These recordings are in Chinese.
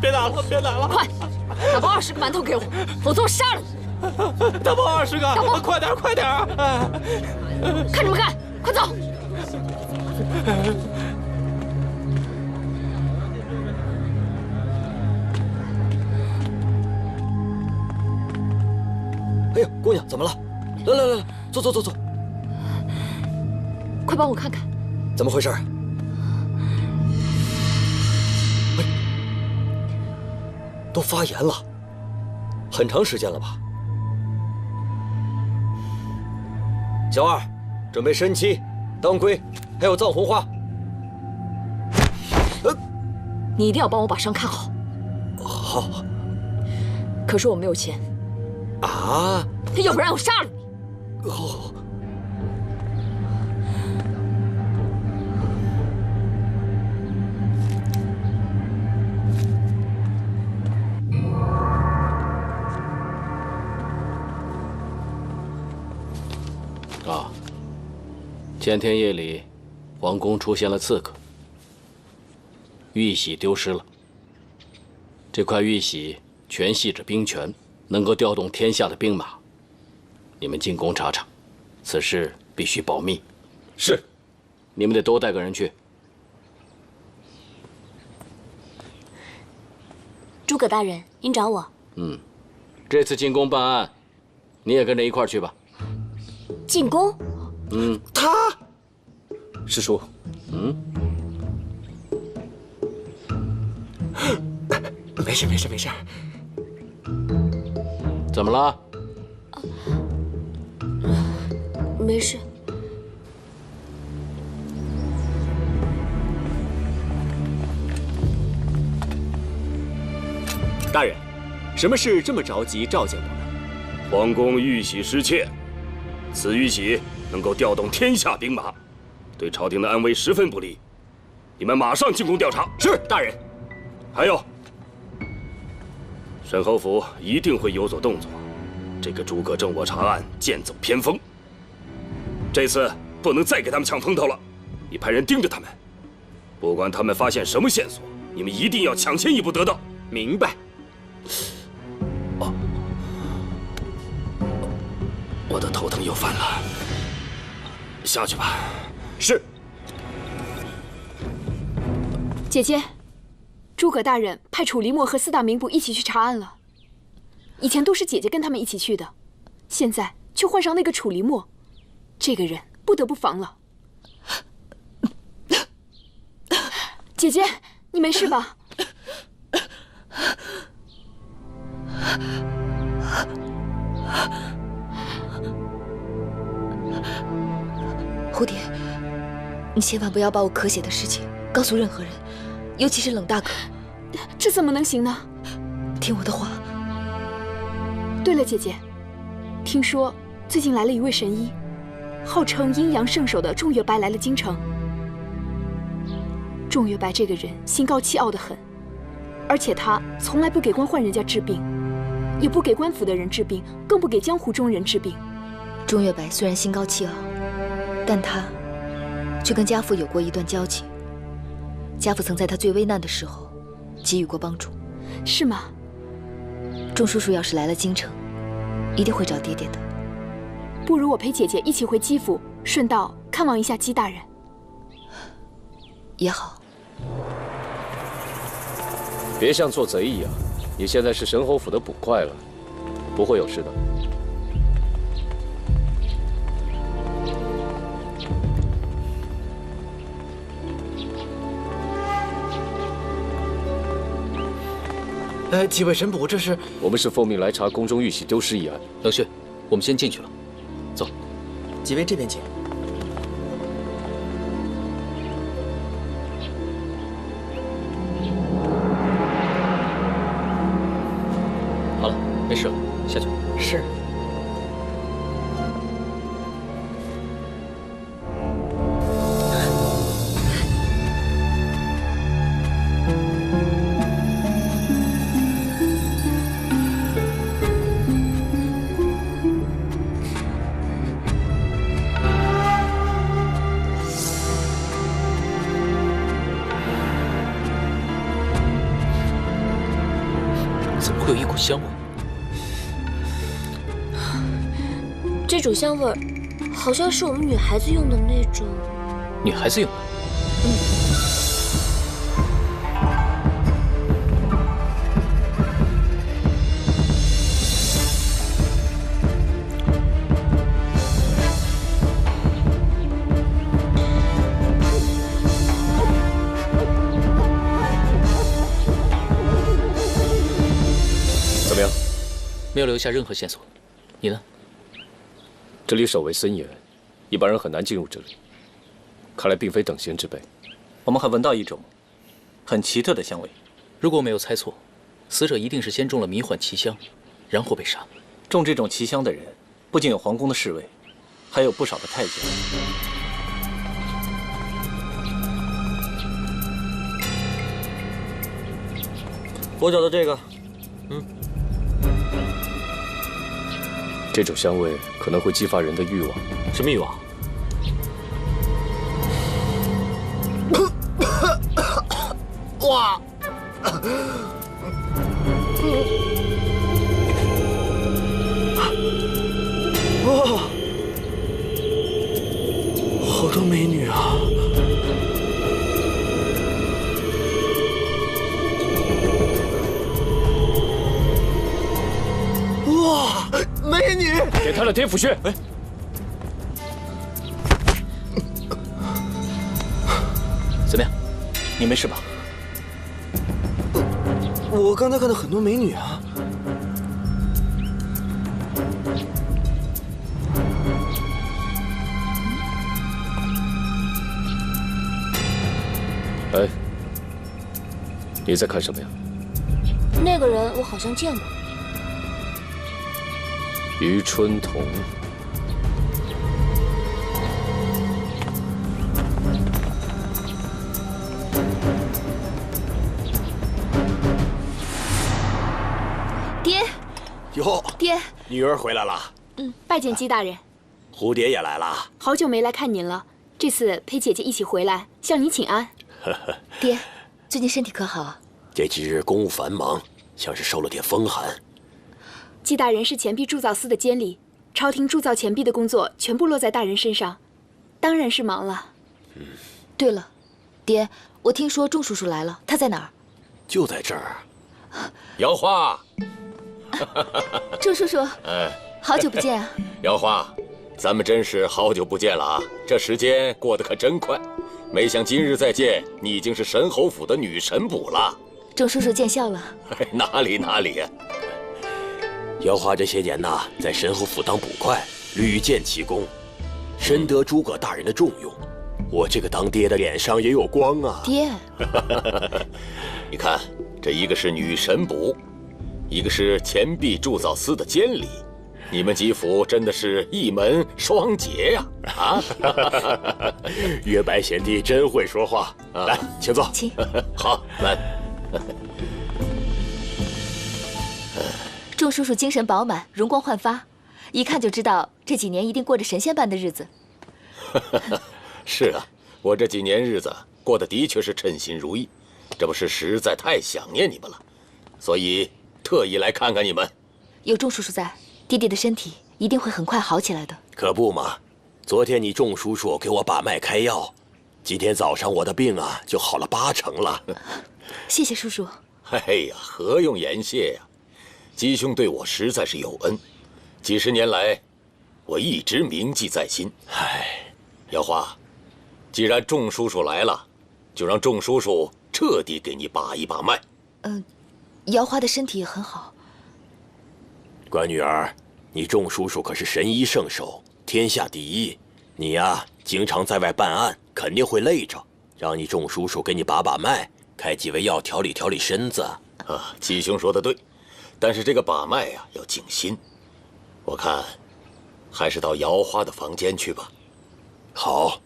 别打了，别打了！快，打包20个馒头给我，否则我杀了你！打包20个，打包，快点，快点！看什么看？快走！哎呦，姑娘，怎么了？来，坐。快帮我看看，怎么回事？哎，都发炎了，很长时间了吧？小二，准备参七、当归，还有藏红花。你一定要帮我把伤看好。好。可是我没有钱。啊！要不然我杀了你！好。前天夜里，皇宫出现了刺客，玉玺丢失了。这块玉玺全系着兵权，能够调动天下的兵马。你们进宫查查，此事必须保密。是，你们得多带个人去。诸葛大人，您找我？这次进宫办案，你也跟着一块儿去吧。进宫？他，师叔，没事。怎么了？没事。大人，什么事这么着急召见我们？皇宫玉玺失窃，此玉玺能够调动天下兵马，对朝廷的安危十分不利。你们马上进宫调查。是，大人。还有，沈侯府一定会有所动作。这个诸葛正我查案剑走偏锋，这次不能再给他们抢风头了。你派人盯着他们，不管他们发现什么线索，你们一定要抢先一步得到。明白。我的头疼又犯了，下去吧。是。姐姐，诸葛大人派楚离墨和四大名捕一起去查案了。以前都是姐姐跟他们一起去的，现在却换上那个楚离墨，这个人不得不防了。姐姐，你没事吧？蝴蝶，你千万不要把我咳血的事情告诉任何人，尤其是冷大哥。这怎么能行呢？听我的话。对了，姐姐，听说最近来了一位神医，号称阴阳圣手的仲月白来了京城。仲月白这个人心高气傲得很，而且他从来不给官宦人家治病，也不给官府的人治病，更不给江湖中人治病。仲月白虽然心高气傲，但他却跟家父有过一段交情。家父曾在他最危难的时候给予过帮助。是吗？仲叔叔要是来了京城，一定会找爹爹的。不如我陪姐姐一起回姬府，顺道看望一下姬大人。也好。别像做贼一样，你现在是神侯府的捕快了，不会有事的。几位神捕，这是？我们是奉命来查宫中玉玺丢失一案。冷血，我们先进去了。走，几位这边请。好了，没事了，下去。是。会有一股香味。这种香味儿，好像是我们女孩子用的那种。女孩子用的。怎么样？没有留下任何线索。你呢？这里守卫森严，一般人很难进入这里。看来并非等闲之辈。我们还闻到一种很奇特的香味。如果我没有猜错，死者一定是先中了迷幻奇香，然后被杀。中这种奇香的人，不仅有皇宫的侍卫，还有不少的太监。我找到这个，这种香味可能会激发人的欲望。什么欲望？哇！哇！好多美女啊！哇，美女！给他的颠覆穴。哎，怎么样？你没事吧？我刚才看到很多美女啊。哎，你在看什么呀？那个人我好像见过。余春桐。爹，哟，爹，女儿回来了。拜见姬大人。蝴蝶也来了。好久没来看您了，这次陪姐姐一起回来，向您请安。爹，最近身体可好啊？这几日公务繁忙，像是受了点风寒。姬大人是钱币铸造司的监理，朝廷铸造钱币的工作全部落在大人身上，当然是忙了。对了，爹，我听说仲叔叔来了，他在哪儿？就在这儿。姚花，仲叔叔，好久不见啊！姚花，咱们真是好久不见了啊！这时间过得可真快，没想今日再见，你已经是神侯府的女神补了。仲叔叔见笑了。哪里哪里呀！姚花这些年呐，在神侯府当捕快，屡建奇功，深得诸葛大人的重用。我这个当爹的脸上也有光啊！爹，你看，这一个是女神补，一个是钱币铸造司的监理，你们几府真的是一门双杰呀！啊，月白贤弟真会说话。来，请坐。请。好，来。仲叔叔精神饱满，容光焕发，一看就知道这几年一定过着神仙般的日子。是啊，我这几年日子过得的确是称心如意，这不是实在太想念你们了，所以特意来看看你们。有仲叔叔在，弟弟的身体一定会很快好起来的。可不嘛，昨天你仲叔叔给我把脉开药，今天早上我的病啊就好了80%了。谢谢叔叔。哎呀，何用言谢呀！姬兄对我实在是有恩，几十年来，我一直铭记在心。唉，姚花，既然仲叔叔来了，就让仲叔叔彻底给你把一把脉。姚花的身体也很好。乖女儿，你仲叔叔可是神医圣手，天下第一。你呀，经常在外办案，肯定会累着，让你仲叔叔给你把把脉，开几味药调理调理身子。啊，姬兄说的对，但是这个把脉呀，要静心。我看，还是到姚花的房间去吧。好。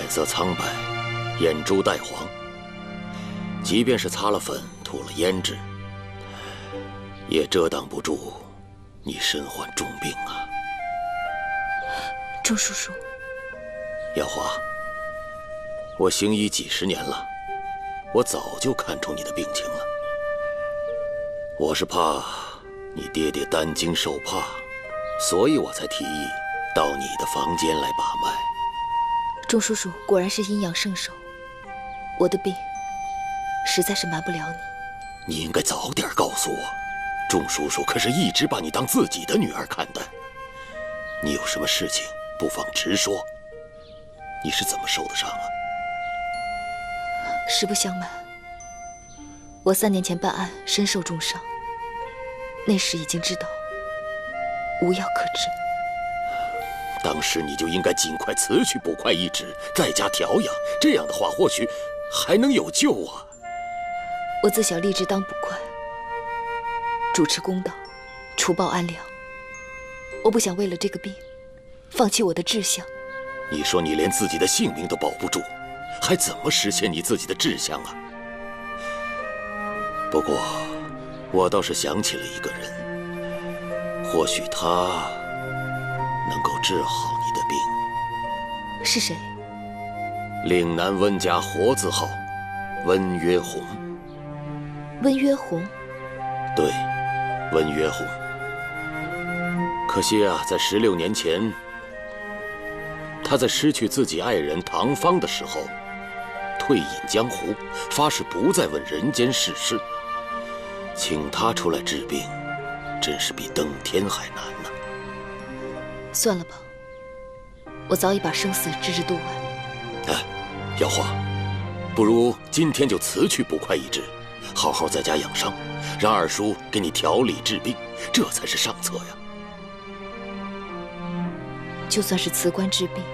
脸色苍白，眼珠带黄。即便是擦了粉、涂了胭脂，也遮挡不住你身患重病啊。钟叔叔，耀华，我行医几十年了，我早就看出你的病情了。我是怕你爹爹担惊受怕，所以我才提议到你的房间来把脉。钟叔叔果然是阴阳圣手，我的病实在是瞒不了你。你应该早点告诉我，钟叔叔可是一直把你当自己的女儿看待。你有什么事情，不妨直说。你是怎么受的伤啊？实不相瞒，我3年前办案身受重伤，那时已经知道无药可治。当时你就应该尽快辞去捕快一职，在家调养，这样的话或许还能有救啊。我自小立志当捕快，主持公道，除暴安良。我不想为了这个病，放弃我的志向。你说你连自己的性命都保不住，还怎么实现你自己的志向啊？不过，我倒是想起了一个人，或许他能够治好你的病。是谁？岭南温家活字号温约红。温约红？对，温约红。可惜啊，在16年前，他在失去自己爱人唐芳的时候，退隐江湖，发誓不再问人间世事。请他出来治病，真是比登天还难呢。算了吧，我早已把生死置之度外。哎，耀华，不如今天就辞去捕快一职，好好在家养伤，让二叔给你调理治病，这才是上策呀。就算是辞官治病，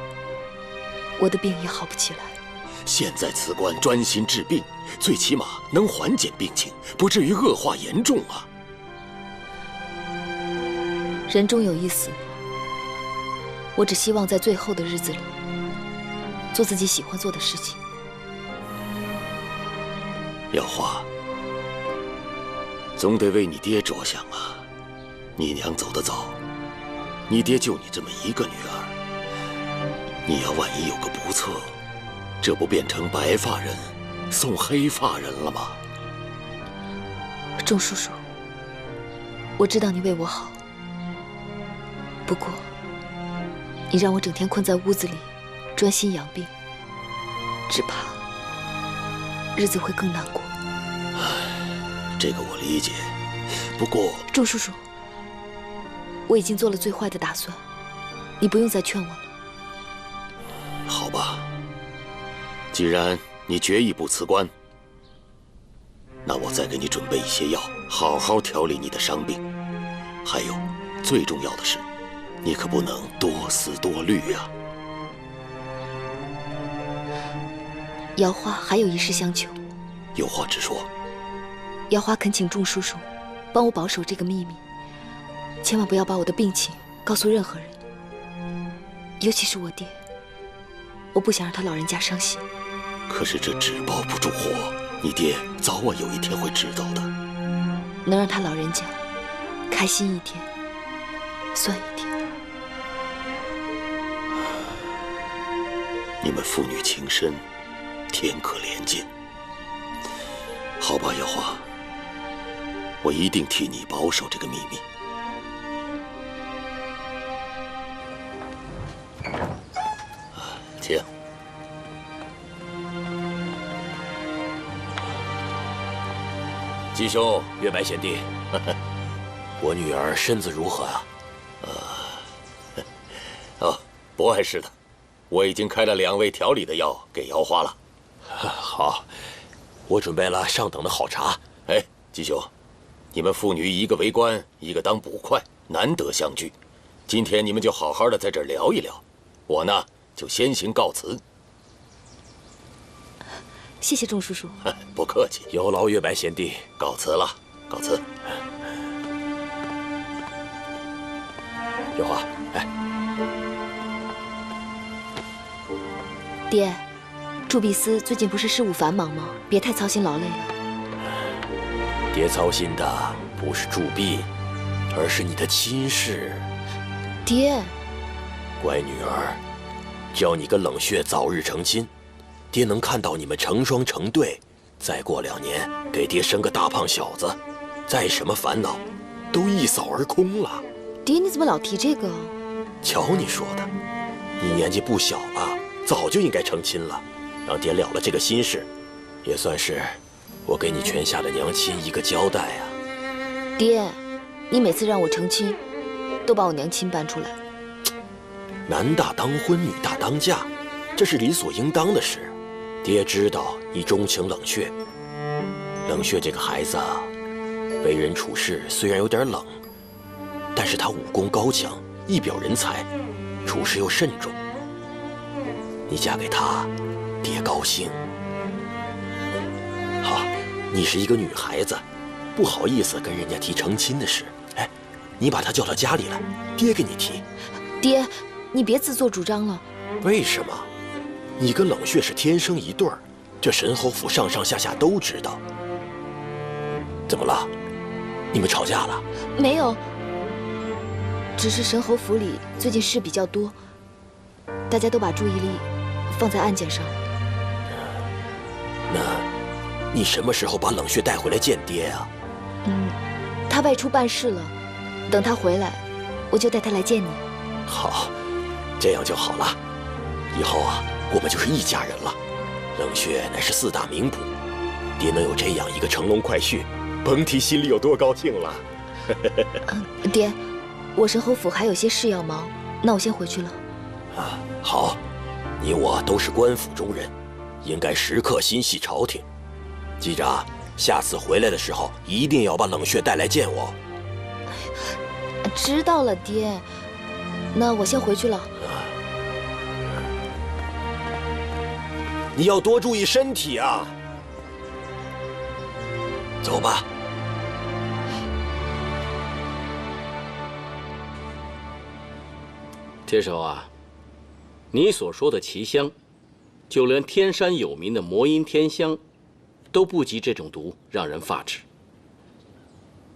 我的病也好不起来。现在辞官专心治病，最起码能缓解病情，不至于恶化严重啊。人终有一死，我只希望在最后的日子里，做自己喜欢做的事情。耀华，总得为你爹着想啊！你娘走得早，你爹就你这么一个女儿，你要万一有个不测，这不变成白发人送黑发人了吗？钟叔叔，我知道你为我好，不过你让我整天困在屋子里，专心养病，只怕日子会更难过。这个我理解，不过钟叔叔，我已经做了最坏的打算，你不用再劝我了。好吧，既然你决意不辞官，那我再给你准备一些药，好好调理你的伤病。还有，最重要的是，你可不能多思多虑啊。瑶花还有一事相求。有话直说。瑶花恳请钟叔叔帮我保守这个秘密，千万不要把我的病情告诉任何人，尤其是我爹。我不想让他老人家伤心。可是这纸包不住火，你爹早晚有一天会知道的。能让他老人家开心一天，算一天。你们父女情深，天可怜见。好吧，瑶华，我一定替你保守这个秘密。请。吉兄，月白贤弟，我女儿身子如何啊？哦，不碍事的，我已经开了2味调理的药给瑶花了。好，我准备了上等的好茶。哎，吉兄，你们父女一个为官，一个当捕快，难得相聚，今天你们就好好的在这儿聊一聊，我呢就先行告辞。谢谢钟叔叔。不客气，有劳月白贤弟，告辞了，告辞。瑶花，哎，爹，祝碧丝最近不是事务繁忙吗？别太操心劳累了。爹操心的不是祝碧，而是你的亲事。爹，乖女儿，只要你跟冷血早日成亲，爹能看到你们成双成对，再过2年给爹生个大胖小子，再什么烦恼都一扫而空了。爹，你怎么老提这个？瞧你说的，你年纪不小了，早就应该成亲了，让爹了了这个心事，也算是我给你全下的娘亲一个交代啊。爹，你每次让我成亲，都把我娘亲搬出来。男大当婚，女大当嫁，这是理所应当的事。爹知道你钟情冷血，冷血这个孩子啊，为人处事虽然有点冷，但是他武功高强，一表人才，处事又慎重。你嫁给他，爹高兴。好，你是一个女孩子，不好意思跟人家提成亲的事。哎，你把他叫到家里来，爹给你提。爹，你别自作主张了。为什么？你跟冷血是天生一对儿，这神侯府上上下下都知道。怎么了？你们吵架了？没有，只是神侯府里最近事比较多，大家都把注意力放在案件上。那，你什么时候把冷血带回来见爹啊？他外出办事了，等他回来，我就带他来见你。好，这样就好了。以后啊，我们就是一家人了。冷血乃是4大名捕，爹能有这样一个乘龙快婿，甭提心里有多高兴了。爹，我神侯府还有些事要忙，那我先回去了。啊，好，你我都是官府中人，应该时刻心系朝廷。记着啊，下次回来的时候一定要把冷血带来见我。知道了，爹。那我先回去了。你要多注意身体啊。走吧。铁手啊，你所说的奇香，就连天山有名的魔音天香，都不及这种毒让人发指。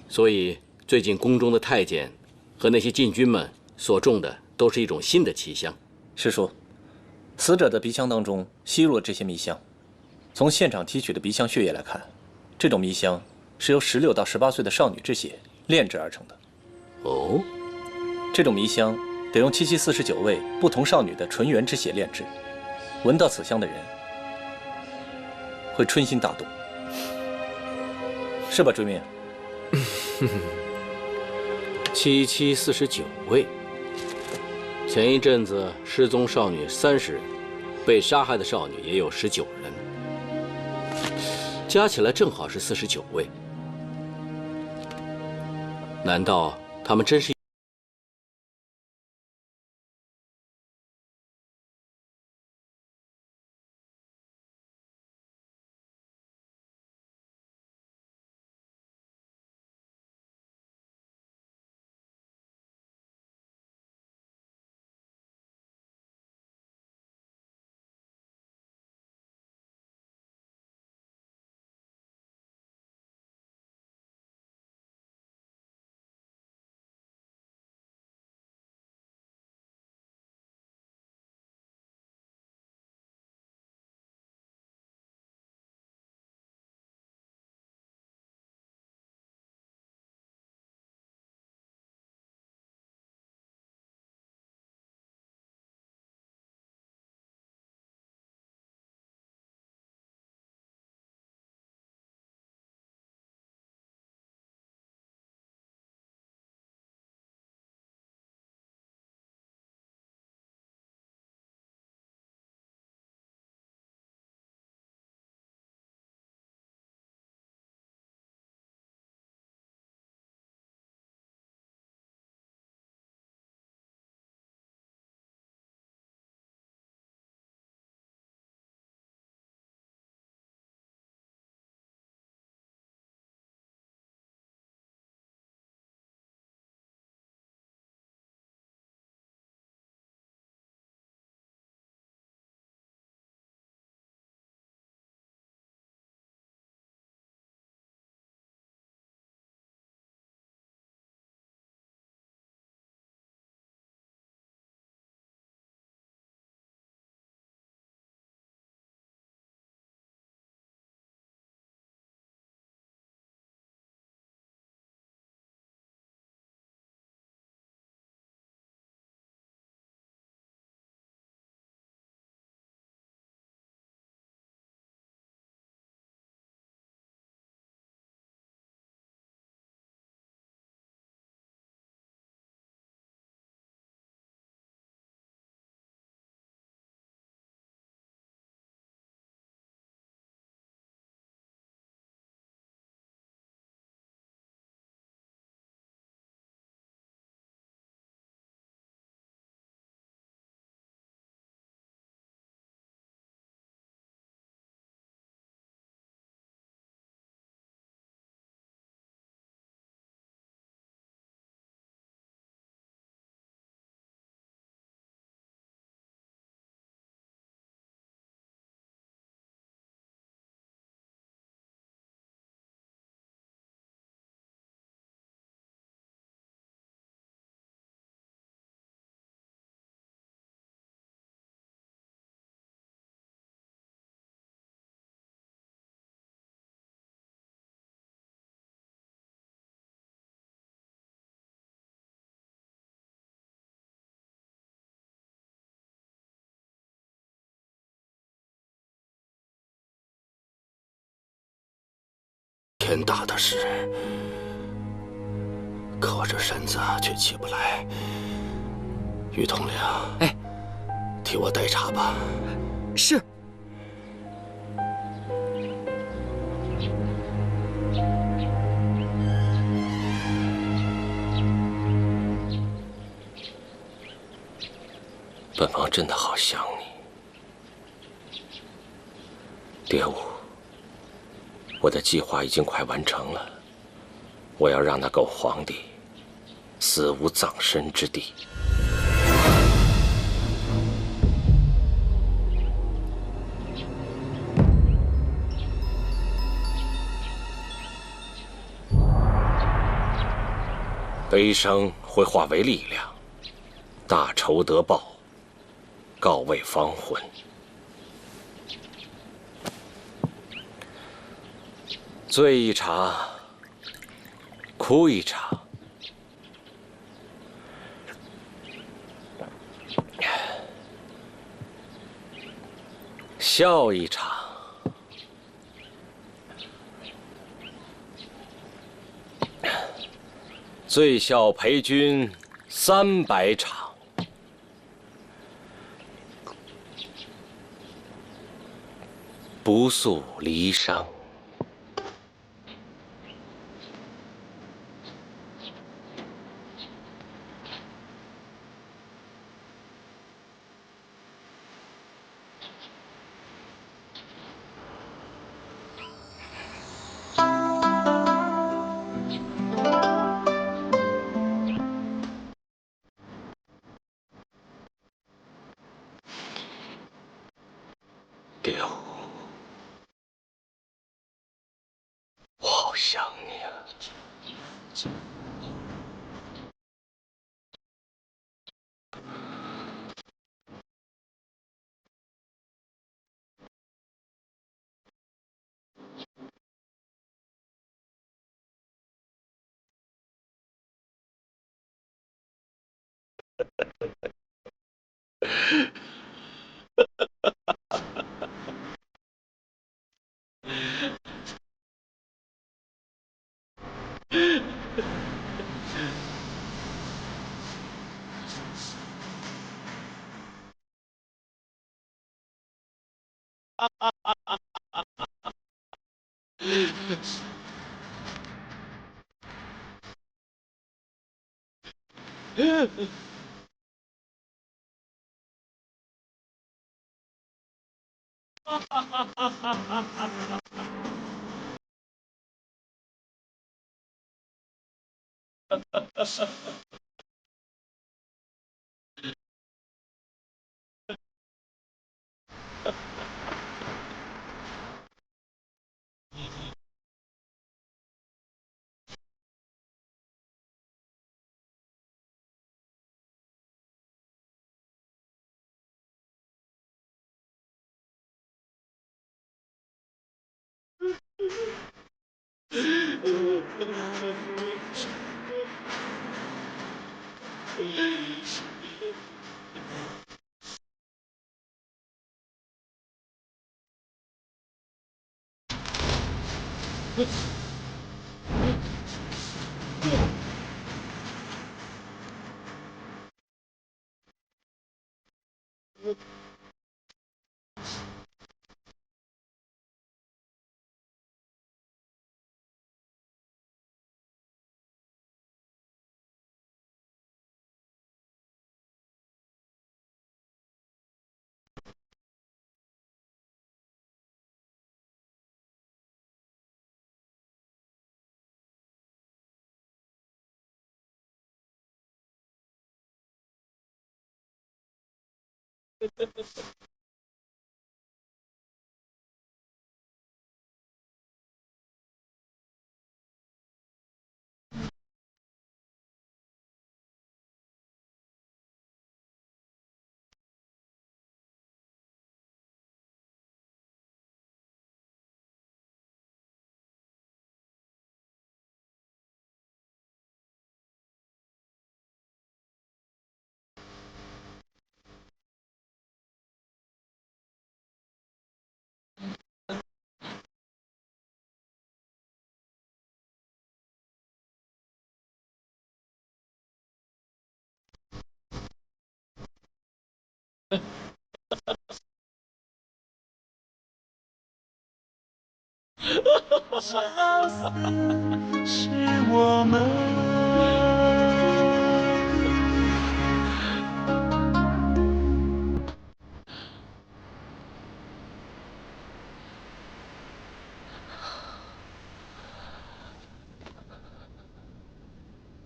所以最近宫中的太监和那些禁军们所中的都是一种新的奇香。师叔，死者的鼻腔当中吸入了这些迷香，从现场提取的鼻腔血液来看，这种迷香是由16到18岁的少女之血炼制而成的。哦，这种迷香得用7749位不同少女的纯元之血炼制，闻到此香的人会春心大动，是吧，追命7749位。前一阵子失踪少女30人，被杀害的少女也有19人，加起来正好是49位。难道他们真是？天大的事，可我这身子却起不来。于统领，哎，替我代茶吧。是。本王真的好想你，蝶舞。我的计划已经快完成了，我要让那狗皇帝死无葬身之地。悲伤会化为力量，大仇得报，告慰芳魂。醉一场，哭一场，笑一场，醉笑陪君300场。不诉离殇。蝶舞，我好想你啊！是我们。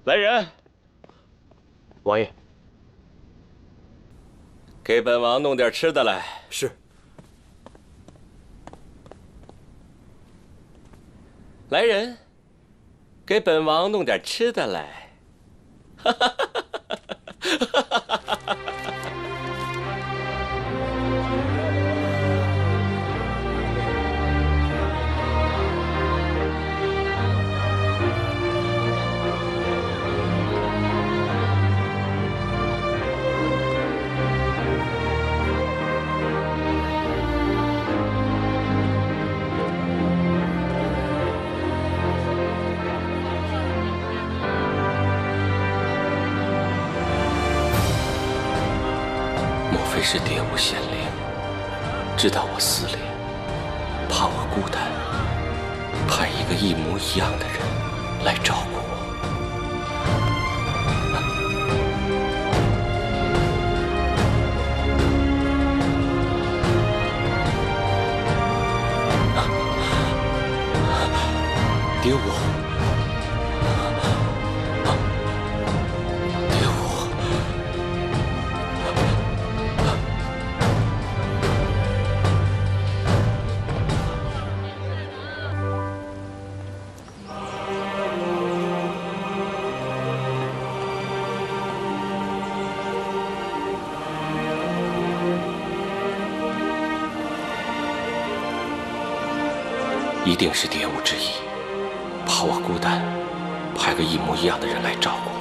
来人！王爷，给本王弄点吃的来。是。来人，给本王弄点吃的来。哈哈哈哈哈哈！是蝶舞县令知道我撕裂，怕我孤单，派一个一模一样的人来照顾我。蝶舞。 一定是蝶舞之意，怕我孤单，派个一模一样的人来照顾我。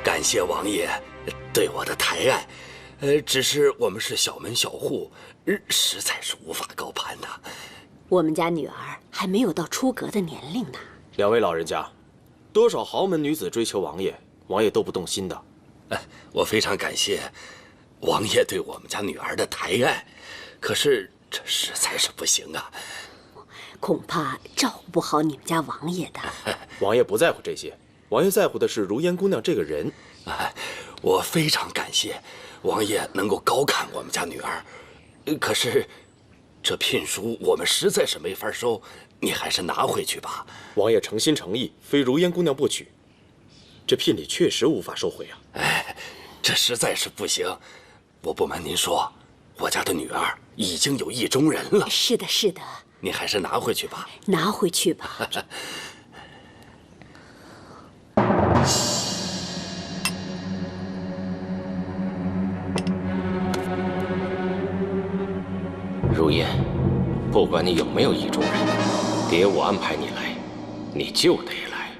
感谢王爷对我的抬爱。 只是我们是小门小户，实在是无法高攀呐。我们家女儿还没有到出阁的年龄呢。两位老人家，多少豪门女子追求王爷，王爷都不动心的。我非常感谢王爷对我们家女儿的抬爱，可是这实在是不行啊。恐怕照顾不好你们家王爷的。王爷不在乎这些，王爷在乎的是如烟姑娘这个人。我非常感谢。 王爷能够高看我们家女儿，可是这聘书我们实在是没法收，你还是拿回去吧。王爷诚心诚意，非如烟姑娘不娶。这聘礼确实无法收回啊！哎，这实在是不行。我不瞒您说，我家的女儿已经有意中人了。是的，是的。你还是拿回去吧。拿回去吧。如烟，不管你有没有意中人，蝶舞安排你来，你就得来。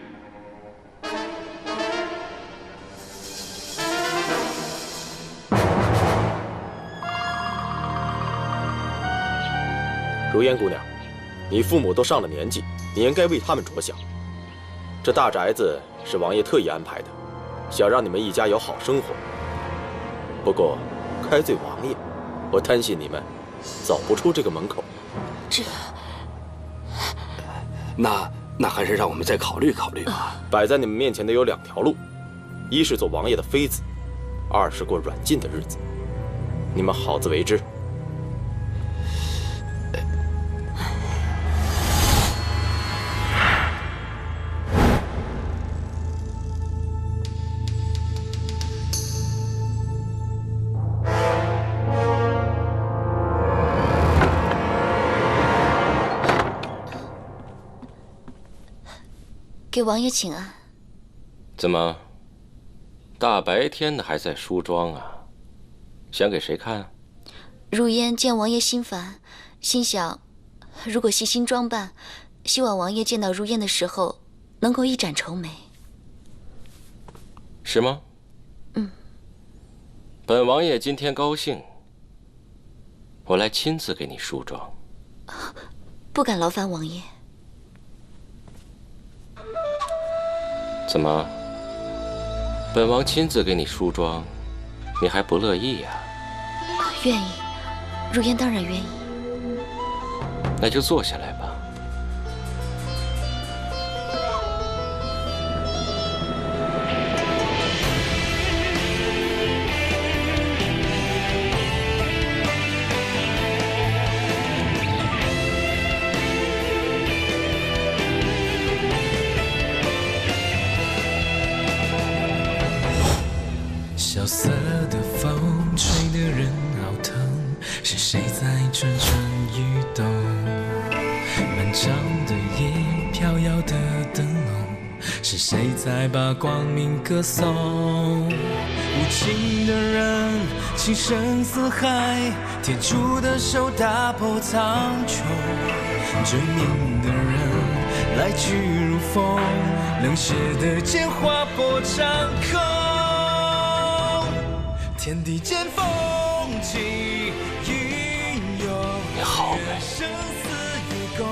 如烟姑娘，你父母都上了年纪，你应该为他们着想。这大宅子是王爷特意安排的，想让你们一家有好生活。不过，开罪王爷，我担心你们。 走不出这个门口，那还是让我们再考虑考虑吧。摆在你们面前的有2条路，一是做王爷的妃子，二是过软禁的日子。你们好自为之。给王爷请安。怎么，大白天的还在梳妆啊？想给谁看？如烟见王爷心烦，心想，如果细心装扮，希望王爷见到如烟的时候能够一展愁眉。是吗？嗯。本王爷今天高兴，我来亲自给你梳妆。不敢劳烦王爷。怎么？本王亲自给你梳妆，你还不乐意呀？愿意，如烟当然愿意。那就坐下来吧。萧瑟的风吹得人好疼，是谁在蠢蠢欲动？漫长的夜，飘摇的灯笼，是谁在把光明歌颂？无情的人，情深似海，铁铸的手打破苍穹。追命的人，来去如风，冷血的剑划破长空。天地间风起云涌，你好美，生死与共，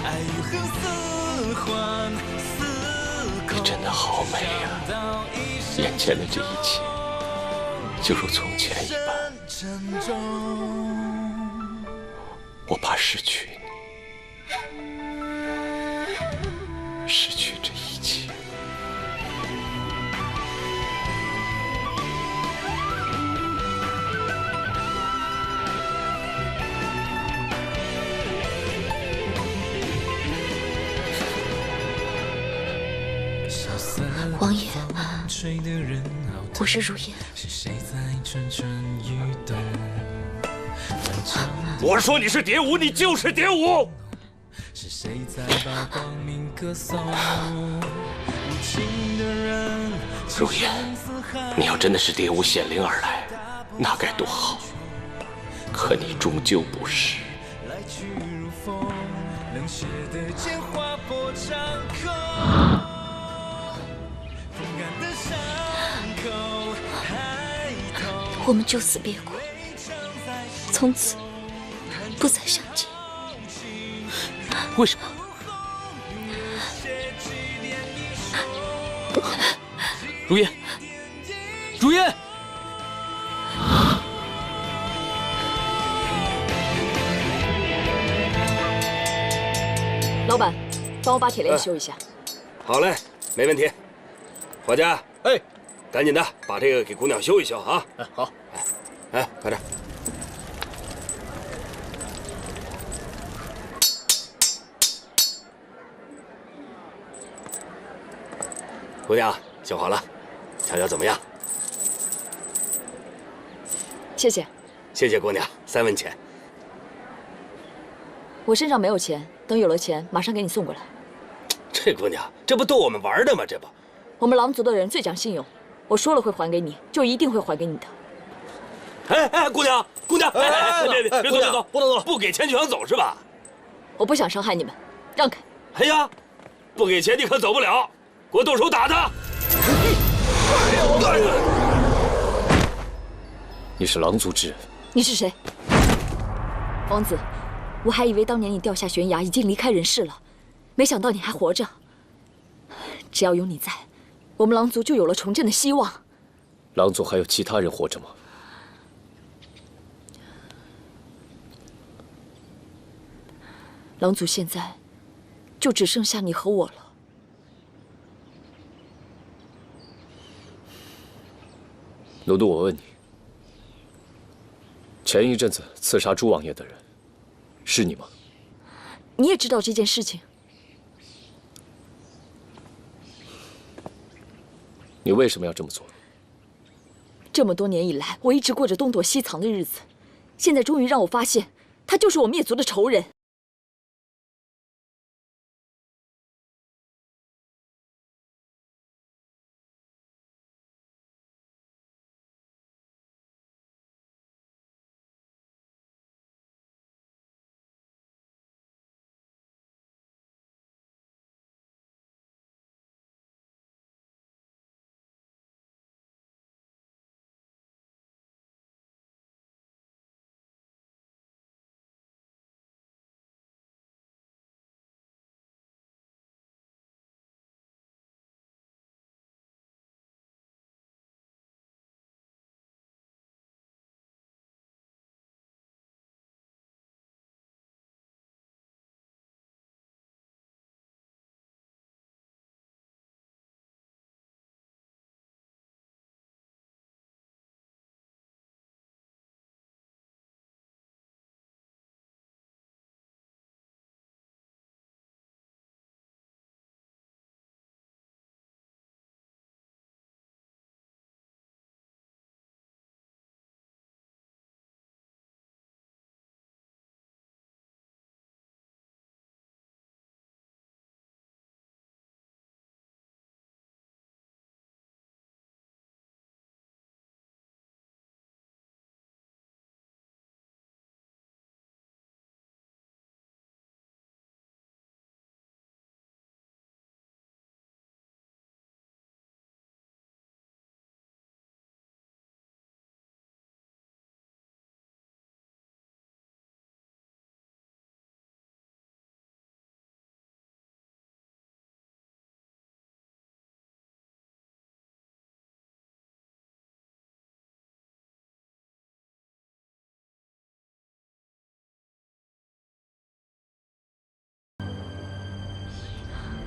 爱与恨似幻似空。你真的好美呀！眼前的这一切，就如从前一般。我怕失去你，失去这一切。王爷，我是如烟。我说你是蝶舞，你就是蝶舞。如烟，你要真的是蝶舞显灵而来，那该多好。可你终究不是。我们就此别过，从此不再相见。为什么？如烟，如烟！老板，帮我把铁链修一下。好嘞，没问题。伙计，哎，赶紧的把这个给姑娘修一修啊！好。哎，快点。姑娘，修好了，瞧瞧怎么样？谢谢。谢谢姑娘，3文钱。我身上没有钱，等有了钱马上给你送过来。这姑娘，这不逗我们玩的吗？这不，我们狼族的人最讲信用，我说了会还给你，就一定会还给你的。哎，姑娘，别走，不能走，不给钱就想走是吧？我不想伤害你们，让开。哎呀，不给钱你可走不了，给我动手打他！你是狼族之人？你是谁？王子，我还以为当年你掉下悬崖已经离开人世了，没想到你还活着。只要有你在，我们狼族就有了重振的希望。狼族还有其他人活着吗？狼族现在就只剩下你和我了。奴奴，我问你，前一阵子刺杀朱王爷的人，是你吗？你也知道这件事情。你为什么要这么做？这么多年以来，我一直过着东躲西藏的日子，现在终于让我发现，他就是我灭族的仇人。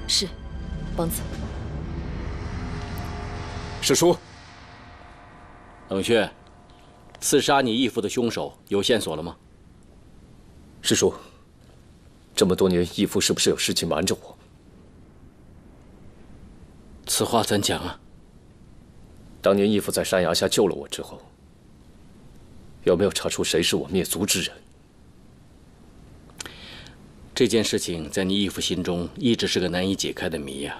是，王子。师叔，冷血，刺杀你义父的凶手有线索了吗？师叔，这么多年，义父是不是有事情瞒着我？此话怎讲啊？当年义父在山崖下救了我之后，有没有查出谁是我灭族之人？这件事情在你义父心中一直是个难以解开的谜呀。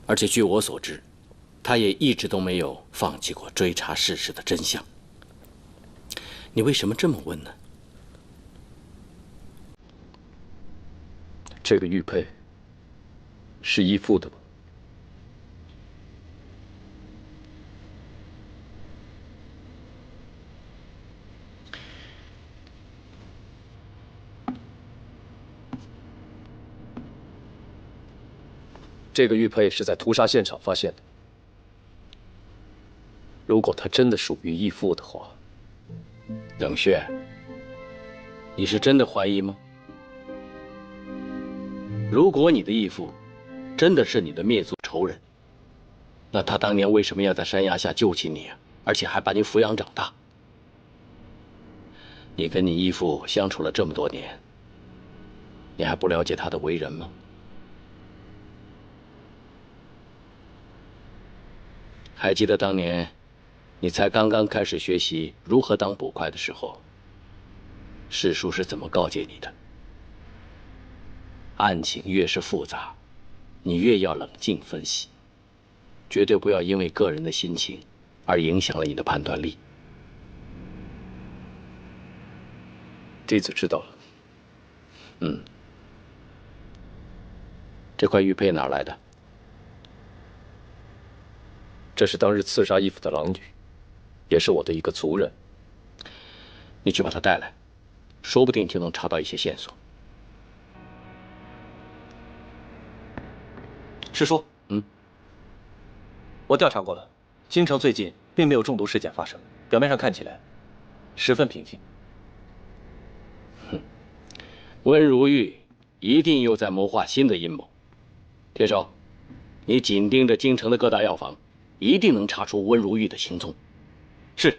而且据我所知，他也一直都没有放弃过追查事实的真相。你为什么这么问呢？这个玉佩是义父的吗？这个玉佩是在屠杀现场发现的。如果它真的属于义父的话，冷血，你是真的怀疑吗？如果你的义父真的是你的灭族仇人，那他当年为什么要在山崖下救起你啊？而且还把你抚养长大？你跟你义父相处了这么多年，你还不了解他的为人吗？还记得当年你才刚刚开始学习如何当捕快的时候，师叔是怎么告诫你的？案情越是复杂，你越要冷静分析，绝对不要因为个人的心情而影响了你的判断力。弟子知道了。这块玉佩哪来的？这是当日刺杀义父的狼女，也是我的一个族人。你去把她带来，说不定就能查到一些线索。师叔，我调查过了，京城最近并没有中毒事件发生，表面上看起来十分平静。温如玉一定又在谋划新的阴谋。铁手，你紧盯着京城的各大药房，一定能查出温如玉的行踪。是。